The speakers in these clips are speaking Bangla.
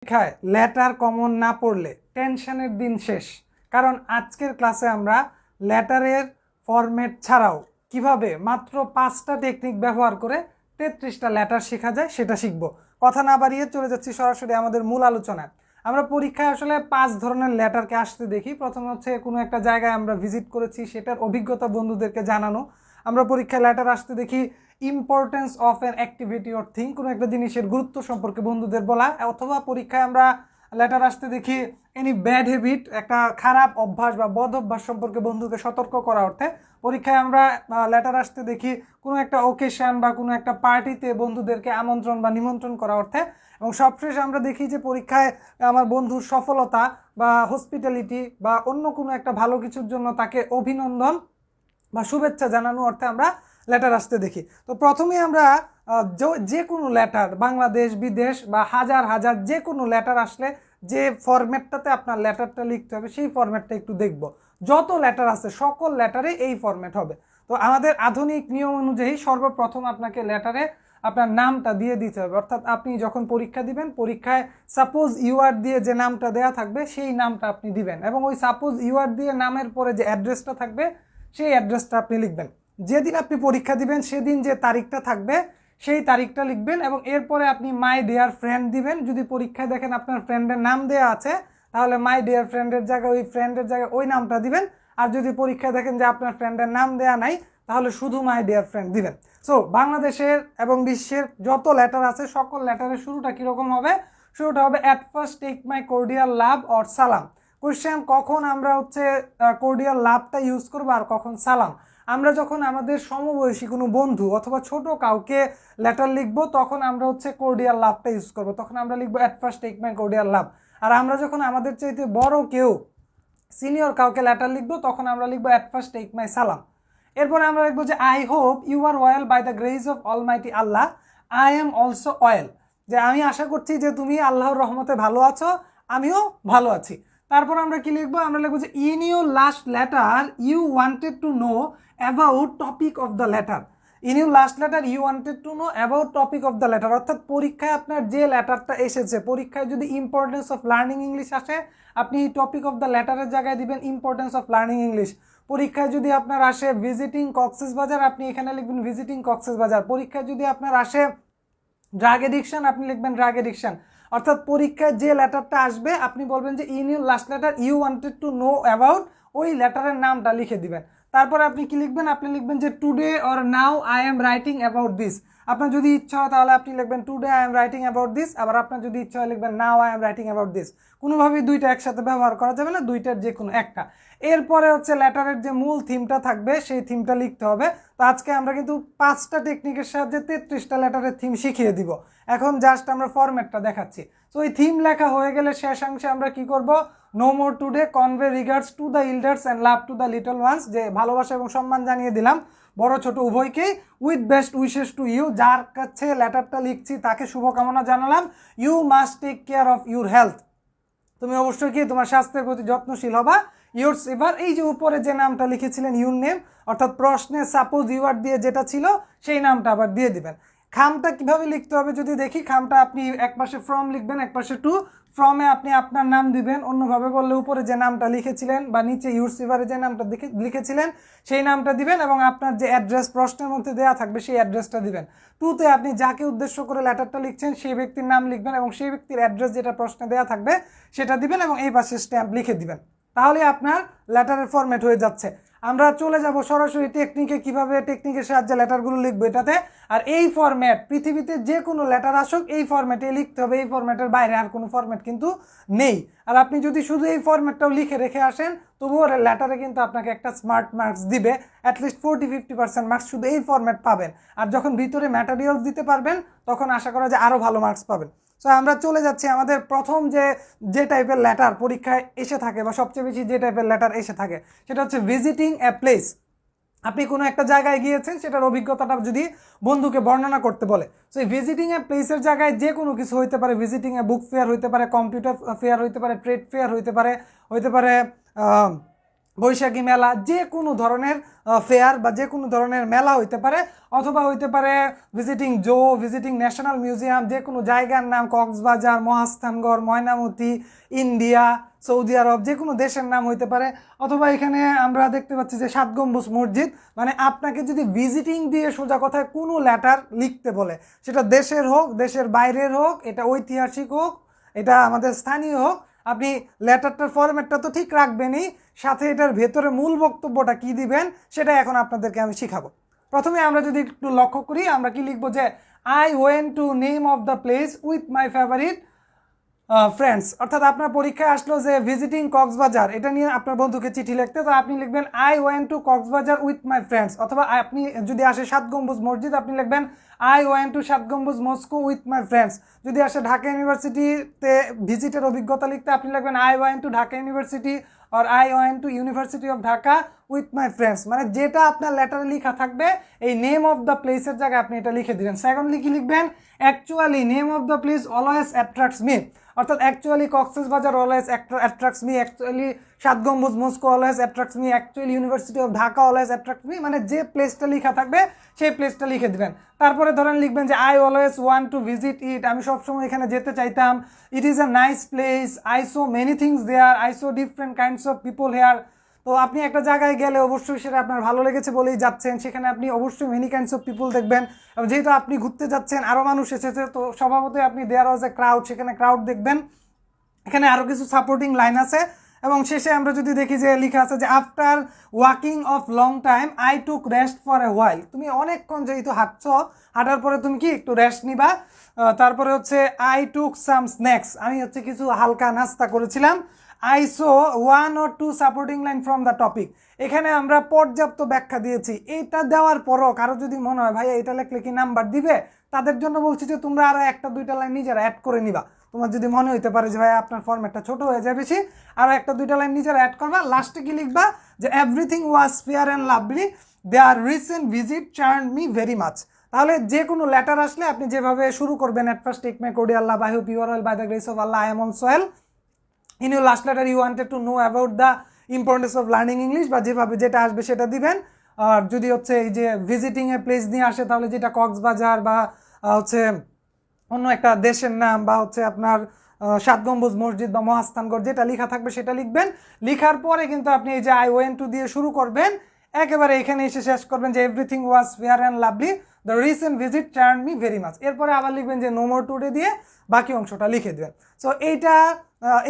পরীক্ষায় লেটার কমন না পড়লে টেনশনের দিন শেষ। কারণ আজকের ক্লাসে আমরা লেটারের ফরম্যাট ছাড়াও কিভাবে মাত্র 5টা টেকনিক ব্যবহার করে 33টা লেটার শেখা যায় সেটা শিখব। কথা না বাড়িয়ে চলে যাচ্ছি সরাসরি আমাদের মূল আলোচনায়। আমরা পরীক্ষায় আসলে 5 ধরনের লেটারকে আসতে দেখি। প্রথমে হচ্ছে কোনো একটা জায়গায় আমরা ভিজিট করেছি, সেটার অভিজ্ঞতা বন্ধুদেরকে জানানো। আমরা পরীক্ষায় লেটার আসতে দেখি importance of an activity or thing, কোনো একটা জিনিসের গুরুত্ব সম্পর্কে বন্ধুদের বলা। অথবা পরীক্ষায় আমরা লেটার আসতে দেখি এনি ব্যাড হ্যাবিট, একটা খারাপ অভ্যাস বা বদ অভ্যাস সম্পর্কে বন্ধুকে সতর্ক করা অর্থে। পরীক্ষায় আমরা লেটার আসতে দেখি কোনো একটা ওকেশন বা কোনো একটা পার্টিতে বন্ধুদেরকে আমন্ত্রণ বা নিমন্ত্রণ করা অর্থে। এবং সবশেষে আমরা দেখি যে পরীক্ষায় আমার বন্ধুর সফলতা বা হসপিটালিটি বা অন্য কোনো একটা ভালো কিছুর জন্য তাকে অভিনন্দন বা শুভেচ্ছা জানানো অর্থে আমরা লেটার আসতে দেখি। তো প্রথমেই আমরা যে কোনো লেটার, বাংলাদেশ বিদেশ বা হাজার হাজার যে কোনো লেটার আসলে যে ফরম্যাটটাতে আপনার লেটারটা লিখতে হবে সেই ফরম্যাটটা একটু দেখব। যত লেটার আছে সকল লেটারে এই ফরম্যাট হবে। তো আমাদের আধুনিক নিয়ম অনুযায়ী সর্বপ্রথম আপনাকে লেটারে আপনার নামটা দিয়ে দিতে হবে। অর্থাৎ আপনি যখন পরীক্ষা দিবেন, পরীক্ষায় সাপোজ ইউআর দিয়ে যে নামটা দেয়া থাকবে সেই নামটা আপনি দিবেন, এবং ওই সাপোজ ইউআর দিয়ে নামের পরে যে অ্যাড্রেসটা থাকবে সেই অ্যাড্রেসটা আপনি লিখবেন। যেদিন আপনি পরীক্ষা দিবেন সেদিন যে তারিখটা থাকবে সেই তারিখটা লিখবেন, এবং এরপরে আপনি মাই ডিয়ার ফ্রেন্ড দিবেন। যদি পরীক্ষায় দেখেন আপনার ফ্রেন্ডের নাম দেওয়া আছে তাহলে মাই ডিয়ার ফ্রেন্ডের জায়গায় ওই ফ্রেন্ডের জায়গায় ওই নামটা দিবেন। আর যদি পরীক্ষায় দেখেন যে আপনার ফ্রেন্ডের নাম দেওয়া নাই তাহলে শুধু মাই ডিয়ার ফ্রেন্ড দিবেন। সো বাংলাদেশের এবং বিশ্বের যত লেটার আছে সকল লেটারের শুরুটা কীরকম হবে? শুরুটা হবে at first take my cordial love or সালাম। কোশ্চেন, কখন আমরা হচ্ছে কোর্ডিয়াল লাভটা ইউজ করবো আর কখন সালাম? আমরা যখন আমাদের সমবয়সী কোনো বন্ধু অথবা ছোট কাউকে লেটার লিখবো তখন আমরা হচ্ছে কোর্ডিয়াল লাভটা ইউজ করবো, তখন আমরা লিখবো at first take my cordial লাভ। আর আমরা যখন আমাদের চাইতে বড় কেউ, সিনিয়র কাউকে লেটার লিখবো তখন আমরা লিখবো অ্যাট ফার্স্ট টেক মাই সালাম। এরপরে আমরা লিখবো যে I hope you are well by the grace of almighty Allah, I am also well. যে আমি আশা করছি যে তুমি আল্লাহর রহমতে ভালো আছো, আমিও ভালো আছি। তারপর আমরা কি লিখবো? আমরা লিখবো যে in your last letter you wanted to know about topic of the letter. In your last letter you wanted to know about topic of the letter. অর্থাৎ পরীক্ষায় আপনার যে লেটারটা এসেছে, পরীক্ষায় যদি ইম্পর্টেন্স অফ লার্নিং ইংলিশ আসে আপনি টপিক অফ দ্য লেটারের জায়গায় দিবেন ইম্পর্টেন্স অফ লার্নিং ইংলিশ। পরীক্ষায় যদি আপনার আসে ভিজিটিং কক্সবাজার আপনি এখানে লিখবেন ভিজিটিং কক্সবাজার। পরীক্ষায় যদি আপনার আসে ড্রাগ এডিকশন আপনি লিখবেন ড্রাগ এডিকশন। অর্থাৎ পরীক্ষায় যে লেটারটা আসবে আপনি বলবেন যে in your last letter you wanted to know about, ওই লেটারের নামটা লিখে দিবেন। তারপরে আপনি কি লিখবেন? আপনি লিখবেন যে today or now I am writing about this. আপনার যদি ইচ্ছা হয় তাহলে আপনি লিখবেন today I am writing about this, আবার আপনার যদি ইচ্ছা হয় লিখবেন now I am writing about this. কোনোভাবেই দুইটা একসাথে ব্যবহার করা যাবে না, দুইটার যে কোনো একটা। এরপরে হচ্ছে লেটারের যে মূল থিমটা থাকবে সেই থিমটা লিখতে হবে। তো আজকে আমরা কিন্তু 5টা টেকনিকের সাহায্যে 33টা লেটারের থিম শিখিয়ে দিব। এখন জাস্ট আমরা ফরম্যাটটা দেখাচ্ছি। তো এই থিম লেখা হয়ে গেলে শেষাংশে আমরা কি করব? No more today, convey regards to the elders and love to the little ones. যে ভালোবাসা এবং সম্মান জানিয়ে দিলাম বড় ছোট উভয়কেই। With best wishes to you, যার কাছে লেটারটা লিখছি তাকে শুভকামনা জানালাম। You must take care of your health, তুমি অবশ্যই কি তোমার স্বাস্থ্যের প্রতি যত্নশীল হবা। ইউর এবার এই যে উপরে যে নামটা লিখেছিলেন ইউর নেম, অর্থাৎ প্রশ্নে সাপোজ ইউআর দিয়ে যেটা ছিল সেই নামটা আবার দিয়ে দিবেন। খামটা কিভাবে লিখতে হবে যদি দেখি, খামটা আপনি একপাশে ফ্রম লিখবেন একপাশে টু। ফ্রমে আপনি আপনার নাম দিবেন, অন্যভাবে বললে উপরে যে নামটা লিখেছিলেন বা নিচে ইউরসিভারে যে নামটা লিখেছিলেন সেই নামটা দিবেন, এবং আপনার যে অ্যাড্রেস প্রশ্নের মধ্যে দেওয়া থাকবে সেই অ্যাড্রেসটা দিবেন। টুতে আপনি যাকে উদ্দেশ্য করে লেটারটা লিখছেন সেই ব্যক্তির নাম লিখবেন এবং সেই ব্যক্তির অ্যাড্রেস যেটা প্রশ্নে দেওয়া থাকবে সেটা দিবেন, এবং এই পাশে স্ট্যাম্প লিখে দিবেন। তাহলে আপনার লেটারের ফরম্যাট হয়ে যাচ্ছে। আমরা চলে যাব সরাসরি টেকনিকে, কিভাবে টেকনিকের সাহায্যে লেটারগুলো লিখবো এটাতে। আর এই ফরম্যাট পৃথিবীতে যে কোনো লেটার আসুক এই ফরম্যাটে লিখতে হবে, এই ফরম্যাটের বাইরে আর কোনো ফরম্যাট কিন্তু নেই। আর আপনি যদি শুধু এই ফরম্যাটটাও লিখে রেখে আসেন তবুও লেটারে কিন্তু আপনাকে একটা স্মার্ট মার্কস দিবে, অ্যাটলিস্ট 40-50% মার্কস শুধু এই ফরম্যাট পাবেন। আর যখন ভিতরে ম্যাটেরিয়ালস দিতে পারবেন তখন আশা করা যায় আরও ভালো মার্কস পাবেন। সো আমরা চলে যাচ্ছি আমাদের প্রথম যে টাইপের লেটার পরীক্ষায় এসে থাকে বা সবচেয়ে বেশি যে টাইপের লেটার এসে থাকে সেটা হচ্ছে ভিজিটিং এ প্লেস। আপনি কোনো একটা জায়গায় গিয়েছেন, সেটার অভিজ্ঞতাটা যদি বন্ধুকে বর্ণনা করতে বলে। সো এই ভিজিটিং এ প্লেসের জায়গায় যে কোনো কিছু হইতে পারে। ভিজিটিং এ বুক ফেয়ার হইতে পারে, কম্পিউটার ফেয়ার হইতে পারে, ট্রেড ফেয়ার হইতে পারে বৈশাখী মেলা, যে কোনো ধরনের ফেয়ার বা যে কোনো ধরনের মেলা হইতে পারে, অথবা হইতে পারে ভিজিটিং ভিজিটিং ন্যাশনাল মিউজিয়াম, যে কোনো জায়গার নাম, কক্সবাজার, মহাস্থানগড়, ময়নামতি, ইন্ডিয়া, সৌদি আরব, যে কোনো দেশের নাম হইতে পারে। অথবা এখানে আমরা দেখতে পাচ্ছি যে 7 গম্বুজ মসজিদ। মানে আপনাকে যদি ভিজিটিং দিয়ে সোজা কথায় কোনো লেটার লিখতে বলে, সেটা দেশের হোক, দেশের বাইরের হোক, এটা ঐতিহাসিক হোক, এটা আমাদের স্থানীয় হোক, আপনি লেটারটার ফরম্যাটটা তো ঠিক রাখবেনই, সাথে এটার ভেতরে মূল বক্তব্যটা কি দিবেন সেটা এখন আপনাদেরকে আমি শিখাবো। প্রথমে আমরা যদি একটু লক্ষ্য করি, আমরা কি লিখবো যে I went two name of the place with my favourite friends. অর্থাৎ আপনার পরীক্ষায় আসলো যে ভিজিটিং কক্সবাজার, এটা নিয়ে আপনার বন্ধুকে চিঠি লিখতে, তো আপনি লিখবেন I went two Cox's Bazar with my friends. অথবা আপনি যদি আসে 7 গম্বুজ মসজিদ, আপনি লিখবেন আই ওয়েন্ট টু 7 গম্বুজ মস্কো উইথ মাই ফ্রেন্ডস। যদি আসে ঢাকা ইউনিভার্সিটিতে ভিজিটের অভিজ্ঞতা লিখতে, আপনি লিখবেন I went to Dhaka university আর I went to university of Dhaka with my friends. মানে যেটা আপনার লেটারে লেখা থাকবে, এই নেম অফ দ্য প্লেসের জায়গায় আপনি এটা লিখে দিবেন। সেকেন্ডলি কি লিখবেন, actually name of the place always attracts me. অর্থাৎ actually Cox's Bazar always attracts me, actually 7 গম্বুজ Moscow always attracts me, actually university of Dhaka always attracts me. মানে যে প্লেসটা লেখা থাকবে সেই প্লেসটা লিখে দিবেন। তারপরে ধরেন লিখবেন যে I always want to visit it, আমি সবসময় এখানে যেতে চাইতাম। It is a nice place, I saw many things there, I saw different kinds of people here. তো আপনি একটা জায়গায় গেলে অবশ্যই সেটা আপনার ভালো লেগেছে বলেই যাচ্ছেন, সেখানে আপনি অবশ্যই মেনি কাইন্ডস অফ পিপল দেখবেন। যেহেতু আপনি ঘুরতে যাচ্ছেন, আরও মানুষ এসেছে, তো স্বভাবতই আপনি দেয়ার ওয়াজ এ ক্রাউড, সেখানে ক্রাউড দেখবেন। এখানে আরও কিছু সাপোর্টিং লাইন আছে, এবং শেষে আমরা যদি দেখি যে লেখা আছে যে after walking of long time I took rest for a while. তুমি অনেকক্ষণ যেহেতু হাঁটছো, হাঁটার পরে তুমি কি একটু রেস্ট নিবা। তারপরে হচ্ছে আই টুক সাম স্ন্যাক্স, আমি হচ্ছে কিছু হালকা নাস্তা করেছিলাম। I so 1 or 2 supporting line from the topic. এখানে আমরা পর্যাপ্ত ব্যাখ্যা দিয়েছি। এইটা দেওয়ার পরও কারো যদি মনে হয় ভাই এটা লিখলে কি নাম্বার দিবে, তাদের জন্য বলছি যে তোমরা আরও 1-2টা লাইন নিজেরা অ্যাড করে নিবা। তোমার যদি মনে হইতে পারে যে ভাই আপনার ফরম্যাটটা ছোট হয়ে যায় বেশি, আরও 1-2টা লাইন নিজেরা অ্যাড করবা। লাস্টে কি লিখবা যে everything was fair and lovely, their recent visit charmed me very much. তাহলে যে কোনো লেটার আসলে আপনি যেভাবে শুরু করবেন, at first take my cordial love, I hope you are well, by the grace of Allah I am also well. In your last letter you wanted to know about the importance of learning English, বা যেভাবে যেটা আসবে সেটা দিবেন। আর যদি হচ্ছে এই যে ভিজিটিংয়ের প্লেস নিয়ে আসে, তাহলে যেটা কক্সবাজার বা হচ্ছে অন্য একটা দেশের নাম, বা হচ্ছে আপনার 7 গম্বুজ মসজিদ বা মহাস্থানগড়, যেটা লেখা থাকবে সেটা লিখবেন। লেখার পরে কিন্তু আপনি এই যে আই ওয়েন্ট টু দিয়ে শুরু করবেন, একেবারে এখানে এসে শেষ করবেন যে everything was fair and lovely, the recent visit charmed me very much. এরপরে আবার লিখবেন যে নো মোর টুডে দিয়ে বাকি অংশটা লিখে দেবেন। সো এইটা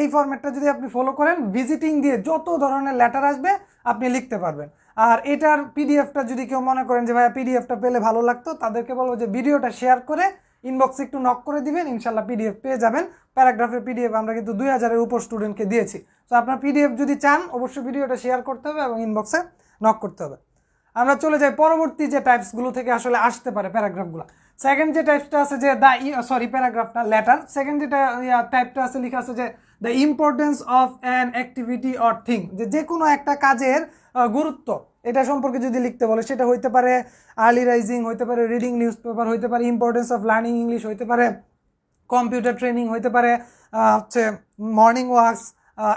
এই ফরম্যাটটা যদি আপনি ফলো করেন, ভিজিটিং দিয়ে যত ধরনের লেটার আসবে আপনি লিখতে পারবেন। আর এটার পিডিএফটা যদি কেউ মনে করেন যে ভাই পিডিএফটা পেলে ভালো লাগতো, তাদেরকে বলবো যে ভিডিওটা শেয়ার করে ইনবক্সে একটু নক করে দিবেন, ইনশাল্লাহ পিডিএফ পেয়ে যাবেন। প্যারাগ্রাফের পিডিএফ আমরা কিন্তু 2000-এর উপর স্টুডেন্টকে দিয়েছি। তো আপনার পিডিএফ যদি চান, অবশ্যই ভিডিওটা শেয়ার করতে হবে এবং ইনবক্সে নক করতে হবে। আমরা চলে যাই পরবর্তী যে টাইপসগুলো থেকে আসলে আসতে পারে প্যারাগ্রাফগুলো। সেকেন্ড যে টাইপসটা আছে যে প্যারাগ্রাফটা লেটার। সেকেন্ড যেটা টাইপটা আছে, লেখা আছে যে the importance of an activity or thing, যে কোনো একটা কাজের গুরুত্ব, এটা সম্পর্কে যদি লিখতে বলে, সেটা হইতে পারে আর্লি রাইজিং, হইতে পারে রিডিং নিউজ পেপার, হইতে পারে ইম্পর্টেন্স অফ লার্নিং ইংলিশ, হইতে পারে কম্পিউটার ট্রেনিং, হইতে পারে হচ্ছে morning walks,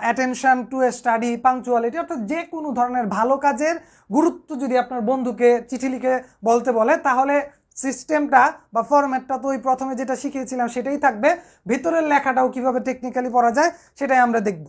attention to a study, punctuality. অর্থাৎ যে কোনো ধরনের ভালো কাজের গুরুত্ব যদি আপনার বন্ধুকে চিঠি লিখে বলতে বলে, তাহলে সিস্টেমটা বা ফরম্যাটটা তো ওই প্রথমে যেটা শিখিয়েছিলাম সেটাই থাকবে। ভিতরের লেখাটাও কিভাবে টেকনিক্যালি পড়া যায় সেটাই আমরা দেখব।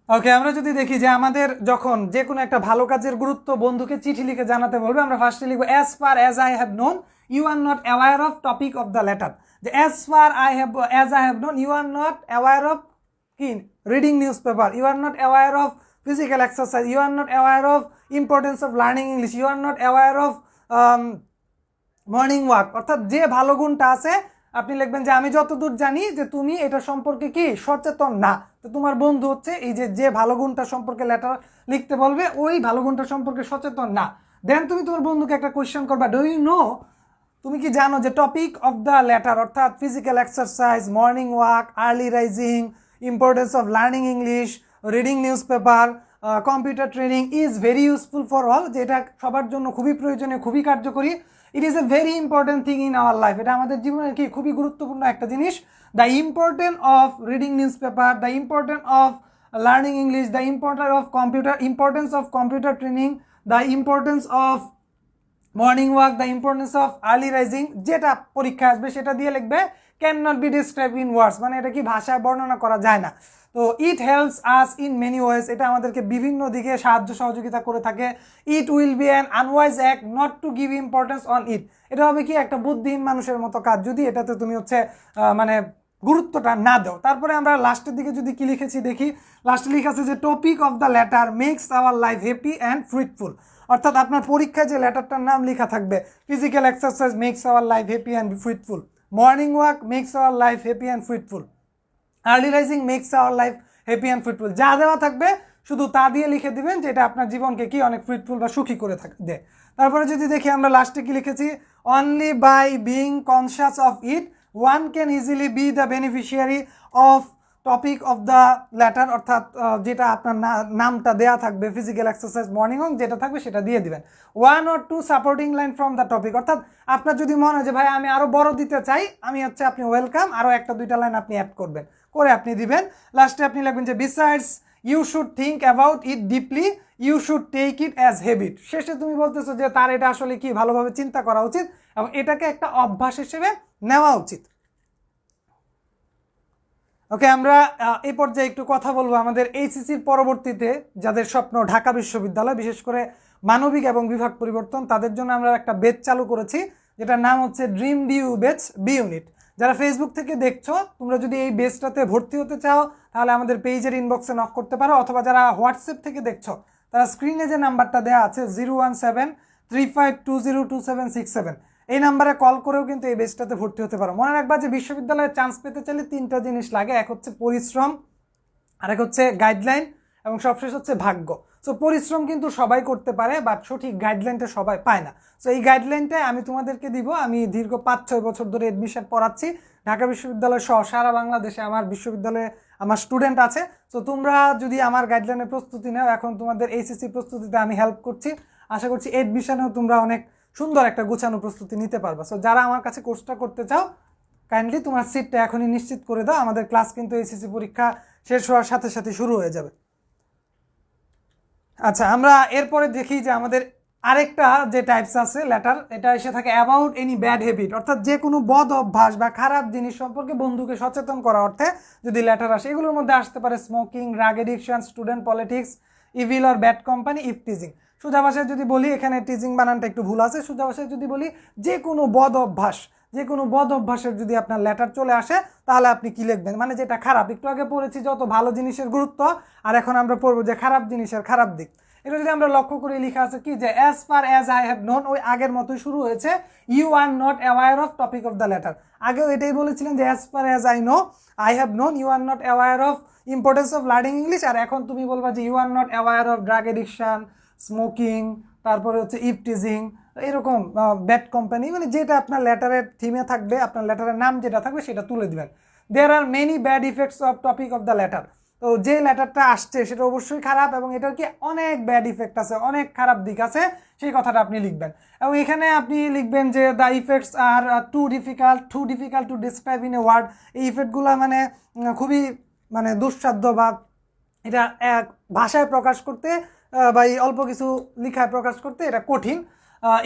ওকে, আমরা যদি দেখি যে আমাদের যখন যে কোনো একটা ভালো কাজের গুরুত্ব বন্ধুকে চিঠি লিখে জানাতে বলবে, আমরা ফার্স্টে লিখবো as far as I have known you are not aware of topic of the letter. যে as I have known you are not aware of কি reading news paper, you are not aware of physical exercise, you are not aware of importance of learning English, you are not aware of morning walk. অর্থাৎ যে ভালো গুণটা আছে আপনি লিখবেন যে আমি যতদূর জানি যে তুমি এটা সম্পর্কে কি সচেতন না। তো তোমার বন্ধু হচ্ছে এই যে ভালো গুণটা সম্পর্কে লেটার লিখতে বলবে, ওই ভালো গুণটা সম্পর্কে সচেতন না। দেন তুমি তোমার বন্ধুকে একটা কোয়েশ্চেন করবা, ডু ইউ নো, তুমি কি জানো যে টপিক অফ দ্য লেটার অর্থাৎ physical exercise, morning walk, early rising, importance of learning English, reading news paper, computer training is very useful for all, যেটা সবার জন্য খুবই প্রয়োজনীয়, খুবই কার্যকরী। It is a very important thing in our life. এটা আমাদের জীবনের কি খুবই গুরুত্বপূর্ণ একটা জিনিস। The important of reading news paper, the important of learning English, the importance of computer training, the importance of morning walk, the importance of early rising, যেটা পরীক্ষা আসবে সেটা দিয়ে লিখবে can not be describe in words, মানে এটা কি ভাষায় বর্ণনা করা যায় না। তো it helps us in many ways, এটা আমাদেরকে বিভিন্ন দিকে সাহায্য সহযোগিতা করে থাকে। It will be an unwise act not to give importance on it, এটা হবে কি একটা বুদ্ধিহীন মানুষের মতো কাজ যদি এটাতে তুমি হচ্ছে মানে গুরুত্বটা না দাও। তারপরে আমরা লাস্টের দিকে যদি কি লিখেছি দেখি, লাস্টে লিখা আছে যে topic of the letter makes our life happy and fruitful, অর্থাৎ আপনার পরীক্ষায় যে লেটারটার নাম লেখা থাকবে, physical exercise makes our life happy and fruitful, morning walk makes our life happy and fruitful, early rising makes our life happy and fruitful, যা দেওয়া থাকবে শুধু তা দিয়ে লিখে দিবেন যে এটা আপনার জীবনকে কি অনেক ফ্রুটফুল বা সুখী করে দেয়। তারপরে যদি দেখি আমরা লাস্টে কি লিখেছি, only by being conscious of it one can easily be the beneficiary of topic of the letter, অর্থাৎ যেটা আপনার নামটা দেওয়া থাকবে ফিজিক্যাল এক্সারসাইজ মর্নিং ওয়াক যেটা থাকবে সেটা দিয়ে দিবেন। One or two supporting line from the topic, অর্থাৎ আপনার যদি মনে হয় যে ভাই আমি আরও বড় দিতে চাই, আমি হচ্ছে আপনি ওয়েলকাম আরও একটা দুইটা লাইন আপনি অ্যাড করবেন, করে আপনি দিবেন। লাস্টে আপনি লিখবেন যে besides you should think about it deeply, you should take it as habit, শেষে তুমি বলতেছো যে তার এটা আসলে কি ভালোভাবে চিন্তা করা উচিত এবং এটাকে একটা অভ্যাস হিসেবে নেওয়া উচিত। ওকে, আমরা এই পর্যায়ে একটু কথা বলবো আমাদের এইচএসসির পরবর্তীতে যাদের স্বপ্ন ঢাকা বিশ্ববিদ্যালয়, বিশেষ করে মানবিক এবং বিভাগ পরিবর্তন, তাদের জন্য আমরা একটা বেচ চালু করেছি যেটার নাম হচ্ছে ড্রিম ডিউ বেচ বি ইউনিট। যারা ফেসবুক থেকে দেখছো, তোমরা যদি এই বেচটাতে ভর্তি হতে চাও তাহলে আমাদের পেজের ইনবক্সে নক করতে পারো, অথবা যারা হোয়াটসঅ্যাপ থেকে দেখছো তারা স্ক্রিনে যে নাম্বারটা দেওয়া আছে 01735202767 এই নাম্বারে কল করেও কিন্তু এই বেচটাতে ভর্তি হতে পারো। মনে রাখবা যে বিশ্ববিদ্যালয়ে চান্স পেতে চাইলে তিনটা জিনিস লাগে, এক হচ্ছে পরিশ্রম, আরেক হচ্ছে গাইডলাইন এবং সবশেষ হচ্ছে ভাগ্য। সো পরিশ্রম কিন্তু সবাই করতে পারে, বাট সঠিক গাইডলাইনটা সবাই পায় না। সো এই গাইডলাইনটা আমি তোমাদেরকে দিব। আমি দীর্ঘ 5-6 বছর ধরে এডমিশন পড়াচ্ছি ঢাকা বিশ্ববিদ্যালয় সহ সারা বাংলাদেশে আমার বিশ্ববিদ্যালয়ে আমার স্টুডেন্ট আছে। সো তোমরা যদি আমার গাইডলাইনের প্রস্তুতি নাও, এখন তোমাদের এইচএসসি প্রস্তুতিতে আমি হেল্প করছি, আশা করছি এডমিশনেও তোমরা অনেক সুন্দর একটা গোছানো প্রস্তুতি নিতে পারবা। সো যারা আমার কাছে কোর্সটা করতে চাও, কাইন্ডলি তোমার সিটটা এখনই নিশ্চিত করে দাও। আমাদের ক্লাস কিন্তু এইচএসসি পরীক্ষা শেষ হওয়ার সাথে সাথে শুরু হয়ে যাবে। আচ্ছা, আমরা এরপরে দেখি যে আমাদের আরেকটা যে টাইপস আছে লেটার, এটা এসে থাকে অ্যাবাউট এনি ব্যাড হ্যাবিট, অর্থাৎ যে কোনো বদ অভ্যাস বা খারাপ জিনিস সম্পর্কে বন্ধুকে সচেতন করা অর্থে যদি লেটার আসে। এগুলোর মধ্যে আসতে পারে smoking, drug addiction, student politics, evil or bad company, if teasing. সোজা ভাষায় যদি বলি, এখানে টিজিং বানানটা একটু ভুল আছে, সোজা ভাষায় যদি বলি যে কোনো বদ অভ্যাস, যে কোনো বদ অভ্যাসের যদি আপনার লেটার চলে আসে তাহলে আপনি কি লিখবেন, মানে যেটা খারাপ। একটু আগে পড়েছি যত ভালো জিনিসের গুরুত্ব, আর এখন আমরা পড়বো যে খারাপ জিনিসের খারাপ দিক। এটা যদি আমরা লক্ষ্য করি, লেখা আছে কি যে as far as I have known, ওই আগের মতোই শুরু হয়েছে, you are not aware of topic of the letter. আগেও এটাই বলেছিলেন যে as far as I know I have known, you are not aware of importance of learning English. আর এখন তুমি বলবা যে you are not aware of drug addiction, smoking, তারপরে হচ্ছে ইফ টিজিং, এরকম ব্যাড কোম্পানি, মানে যেটা আপনার লেটারের থিমে থাকবে, আপনার লেটারের নাম যেটা থাকবে সেটা তুলে দিবেন। There are many bad effects of topic of the letter, তো যে লেটারটা আসছে সেটা অবশ্যই খারাপ এবং এটার কি অনেক ব্যাড ইফেক্ট আছে, অনেক খারাপ দিক আছে, সেই কথাটা আপনি লিখবেন। এবং এখানে আপনি লিখবেন যে the effects are too difficult to describe in a word. এই ইফেক্টগুলো মানে খুবই মানে দুঃসাধ্য বা এটা এক ভাষায় প্রকাশ করতে বা এই অল্প কিছু লেখায় প্রকাশ করতে এটা কঠিন।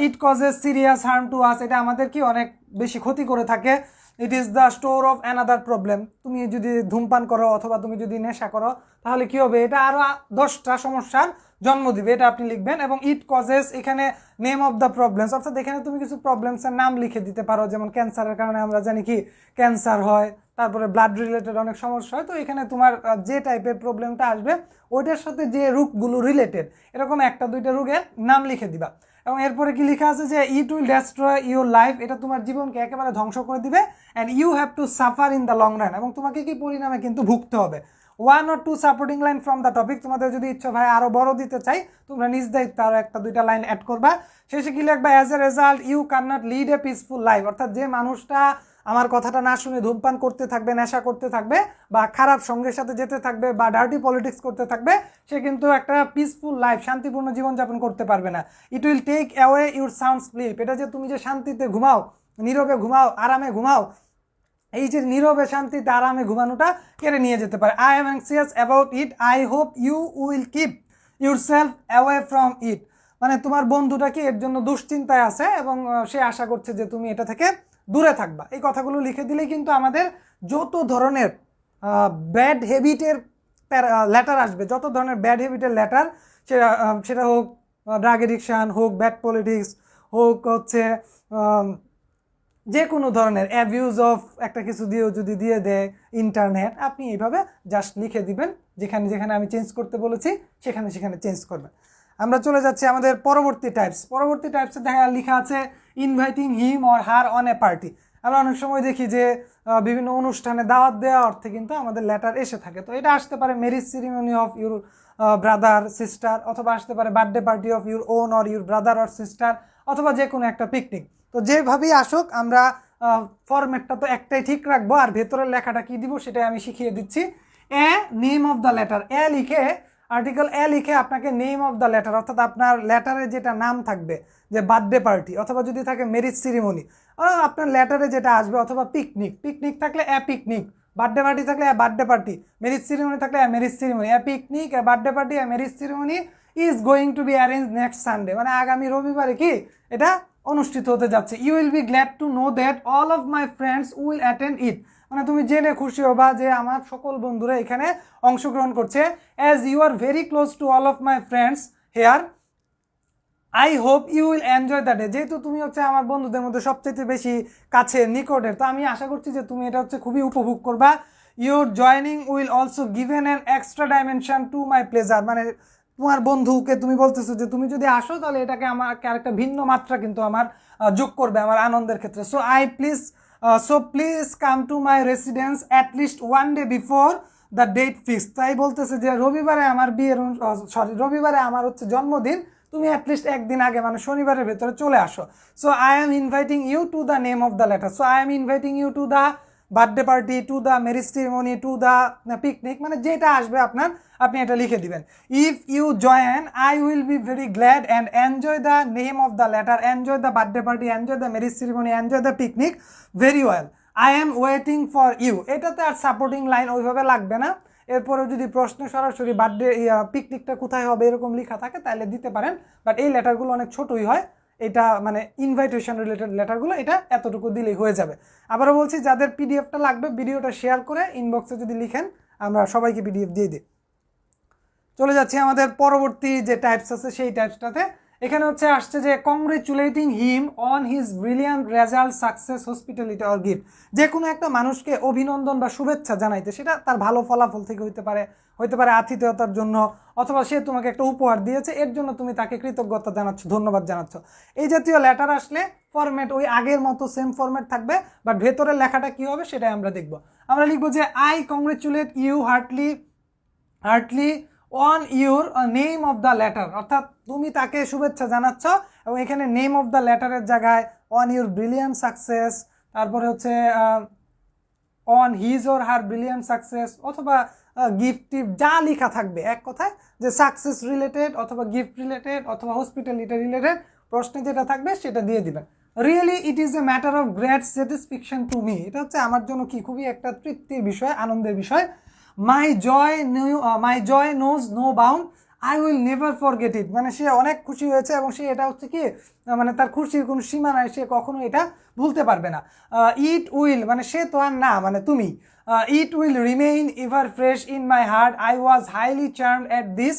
It causes serious harm to us, এটা আমাদের কি অনেক বেশি ক্ষতি করে থাকে। It is the store of another problem, তুমি যদি ধূমপান করো অথবা তুমি যদি নেশা করো তাহলে কি হবে, এটা আরও 10টা সমস্যার জন্ম দিবে, এটা আপনি লিখবেন। এবং ইট কজেস, এখানে নেম অফ দ্য প্রবলেমস, অর্থাৎ এখানে তুমি কিছু প্রবলেমসের নাম লিখে দিতে পারো, যেমন ক্যান্সারের কারণে আমরা জানি কি ক্যান্সার হয়, তারপরে ব্লাড রিলেটেড অনেক সমস্যা হয়। তো এখানে তোমার যে টাইপের প্রবলেমটা আসবে ওইটার সাথে যে রোগগুলো রিলেটেড, এরকম 1-2টা রোগের নাম লিখে দিবা। এবং এরপরে কি লেখা আছে যে it will destroy your life, এটা তোমার জীবনকে একেবারে ধ্বংস করে দিবে। And you have to suffer in the long run, এবং তোমাকে কি পরিণামে কিন্তু ভুগতে হবে। 1 or 2 supporting line from the topic, তোমাদের যদি ইচ্ছা ভাই আরও বড় দিতে চাই, তোমরা নিজ দায়িত্বে আরও 1-2টা লাইন অ্যাড করবা। শেষে কি লিখবা, as a result you can not lead a peaceful life, অর্থাৎ যে মানুষটা আমার কথাটা না শুনে ধূমপান করতে থাকবে, নেশা করতে থাকবে, বা খারাপ সঙ্গের সাথে যেতে থাকবে, বা ডার্টি পলিটিক্স করতে থাকবে, সে কিন্তু একটা পিসফুল লাইফ, শান্তিপূর্ণ জীবনযাপন করতে পারবে না। It will take away your sound sleep. এটা যে তুমি যে শান্তিতে ঘুমাও, নীরবে ঘুমাও, আরামে ঘুমাও, এই যে নীরবে শান্তিতে আরামে ঘুমানোটা কেড়ে নিয়ে যেতে পারে। I am anxious about it, I hope you will keep yourself away from it. মানে তোমার বন্ধুটা কি এর জন্য দুশ্চিন্তায় আছে এবং সে আশা করছে যে তুমি এটা থেকে দূরে থাকবা। এই কথাগুলো লিখে দিলেই কিন্তু আমাদের যত ধরনের ব্যাড হ্যাবিটের লেটার আসবে, যত ধরনের ব্যাড হ্যাবিটের লেটার, সেটা হোক ড্রাগ এডিকশান, হোক ব্যাড পলিটিক্স, হোক হচ্ছে যে কোনো ধরনের অ্যাবিউজ অফ একটা কিছু দিয়েও যদি দিয়ে দেয় ইন্টারনেট, আপনি এইভাবে জাস্ট লিখে দিবেন, যেখানে যেখানে আমি চেঞ্জ করতে বলেছি সেখানে সেখানে চেঞ্জ করবেন। আমরা চলে যাচ্ছি আমাদের পরবর্তী টাইপস। পরবর্তী টাইপসে লেখা আছে inviting him or her on a party. আমরা অনেক সময় দেখি যে বিভিন্ন অনুষ্ঠানে দাওয়াত দেওয়া অর্থে কিন্তু আমাদের লেটার এসে থাকে। তো এটা আসতে পারে marriage ceremony of your brother sister, অথবা আসতে পারে birthday party of your own or your brother or sister, অথবা যে কোনো একটা পিকনিক। তো যেভাবেই আসুক আমরা ফরম্যাটটা তো একটাই ঠিক রাখবো, আর ভেতরের লেখাটা কি দিব সেটাই আমি শিখিয়ে দিচ্ছি। A name of the letter, a লিখে আর্টিকেল এ লিখে আপনাকে নেম অফ দ্য লেটার, অর্থাৎ আপনার লেটারে যেটা নাম থাকবে, যে বার্থডে পার্টি, অথবা যদি থাকে ম্যারেজ সেরিমনি, আপনার লেটারে যেটা আসবে, অথবা পিকনিক, পিকনিক থাকলে এ পিকনিক, বার্থডে পার্টি থাকলে a birthday party, marriage ceremony থাকলে a marriage ceremony, a picnic, a birthday party, a marriage ceremony is going to be arrange next Sunday. মানে আগামী রবিবারে কি এটা অনুষ্ঠিত হতে যাচ্ছে। You will be glad to know that all of my friends will attend it. মানে তুমি জেনে খুশি হবা যে আমার সকল বন্ধুরা এখানে অংশগ্রহণ করছে। As you are very close to all of my friends here, I hope you will enjoy the day. যেহেতু তুমি হচ্ছে আমার বন্ধুদের মধ্যে সবচেয়ে বেশি কাছের, নিকটের, তো আমি আশা করছি যে তুমি এটা হচ্ছে খুবই উপভোগ করবা। Your joining will also given an extra dimension to my pleasure. মানে তোমার বন্ধুকে তুমি বলতেছো যে তুমি যদি আসো তাহলে এটাকে আমাকে আরেকটা ভিন্ন মাত্রা কিন্তু আমার যোগ করবে আমার আনন্দের ক্ষেত্রে। So please come to my residence at least one day before the date fix. তাই বলতেছে যে রবিবারে আমার রবিবারে আমার হচ্ছে জন্মদিন, তুমি অ্যাটলিস্ট একদিন আগে মানে শনিবারের ভেতরে চলে আসো। So I am inviting you to the name of the letter. So I am inviting you to the birthday party, to the marriage ceremony, to the picnic, মানে যেটা আসবে আপনার, আপনি এটা লিখে দিবেন। If you join I will be very glad and enjoy the name of the letter, enjoy the birthday party, enjoy the marriage ceremony, enjoy the picnic very well, I am waiting for you. এটাতে আর সাপোর্টিং লাইন ওইভাবে লাগবে না। এরপরেও যদি প্রশ্নে সরাসরি বার্থডে পিকনিকটা কোথায় হবে এরকম লেখা থাকে তাহলে দিতে পারেন, বাট এই লেটারগুলো অনেক ছোটই হয়। এটা মানে ইনভাইটেশন রিলেটেড লেটারগুলো এটা এতটুকু দিলেই হয়ে যাবে। আবারও বলছি, যাদের পিডিএফটা লাগবে ভিডিওটা শেয়ার করে ইনবক্সে যদি লিখেন আমরা সবাইকে পিডিএফ দিয়ে দিই। চলে যাচ্ছি আমাদের পরবর্তী যে টাইপস আছে সেই টাইপসটাতে। এখানে হচ্ছে আসছে যে কংগ্রেচুলেটিং him on his brilliant result, success, hospitality or gift. যে কোনো একটা মানুষকে অভিনন্দন বা শুভেচ্ছা জানাইতে, সেটা তার ভালো ফলাফল থেকে হইতে পারে আতিথেয়তার জন্য, অথবা সে তোমাকে একটা উপহার দিয়েছে এর জন্য তুমি তাকে কৃতজ্ঞতা জানাচ্ছ, ধন্যবাদ জানাচ্ছ। এই জাতীয় লেটার আসলে ফরম্যাট ওই আগের মতো সেম ফরম্যাট থাকবে, বাট ভেতরের লেখাটা কী হবে সেটাই আমরা দেখব। আমরা লিখবো যে I congratulate you heartily on your name of the letter, অর্থাৎ তুমি তাকে শুভেচ্ছা জানাচ্ছ এবং এখানে নেম অফ দ্য লেটারের জায়গায় অন ইউর ব্রিলিয়ান্ট সাকসেস, তারপরে হচ্ছে on his or her brilliant success, অথবা গিফট যা লেখা থাকবে, এক কথায় যে সাকসেস রিলেটেড অথবা গিফট রিলেটেড অথবা হসপিটালিটি রিলেটেড প্রশ্নে যেটা থাকবে সেটা দিয়ে দিবেন। Really it is a matter of great satisfaction to me. এটা হচ্ছে আমার জন্য কি খুবই একটা তৃপ্তির বিষয়, আনন্দের বিষয়। My joy knows no bound, I will never forget it. মানে সে অনেক খুশি হয়েছে এবং সে এটা হচ্ছে কি মানে তার খুশির কোনো সীমা নাই, সে কখনো এটা ভুলতে পারবে না। ইট উইল মানে সে তো আর না, মানে তুমি। It will remain ever fresh in my heart, I was highly charmed at this.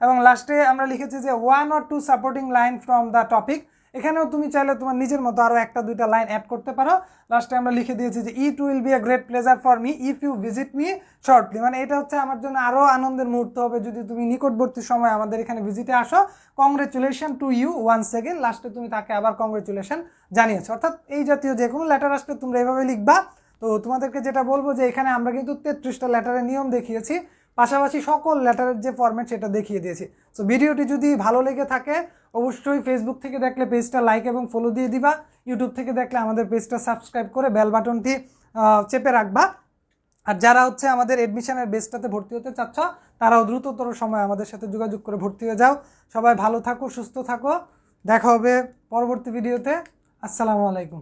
এবং লাস্টে আমরা লিখেছি যে one or two supporting line from the topic. এখানেও তুমি চাইলে তোমার নিজের মতো আরও একটা দুইটা লাইন অ্যাড করতে পারো। লাস্টে আমরা লিখে দিয়েছি যে it will be a great pleasure for me if you visit me shortly. মানে এটা হচ্ছে আমার জন্য আরও আনন্দের মুহূর্ত হবে যদি তুমি নিকটবর্তী সময় আমাদের এখানে ভিজিটে আসো। Congratulation to you once again, লাস্টে তুমি তাকে আবার কংগ্রেচুলেশন জানিয়েছো। অর্থাৎ এই জাতীয় যে কোনো লেটার আসলে তোমরা এইভাবে লিখবা। তো তোমাদেরকে যেটা বলবো যে এখানে আমরা কিন্তু 33টা লেটারের নিয়ম দেখিয়েছি, পাশাপাশি সকল লেটারের যে ফরম্যাট সেটা দেখিয়ে দিয়েছি। সো ভিডিওটি যদি ভালো লেগে থাকে অবশ্যই ফেসবুক থেকে দেখলে পেজটা লাইক এবং ফলো দিয়ে দিবা, ইউটিউব থেকে দেখলে আমাদের পেজটা সাবস্ক্রাইব করে বেল বাটনটি চেপে রাখবা। আর যারা হচ্ছে আমাদের এডমিশনের বেসটাতে ভর্তি হতে চাচ্ছ তারাও দ্রুততর সময় আমাদের সাথে যোগাযোগ করে ভর্তি হয়ে যাও। সবাই ভালো থাকো, সুস্থ থাকো, দেখা হবে পরবর্তী ভিডিওতে। আসসালামু আলাইকুম।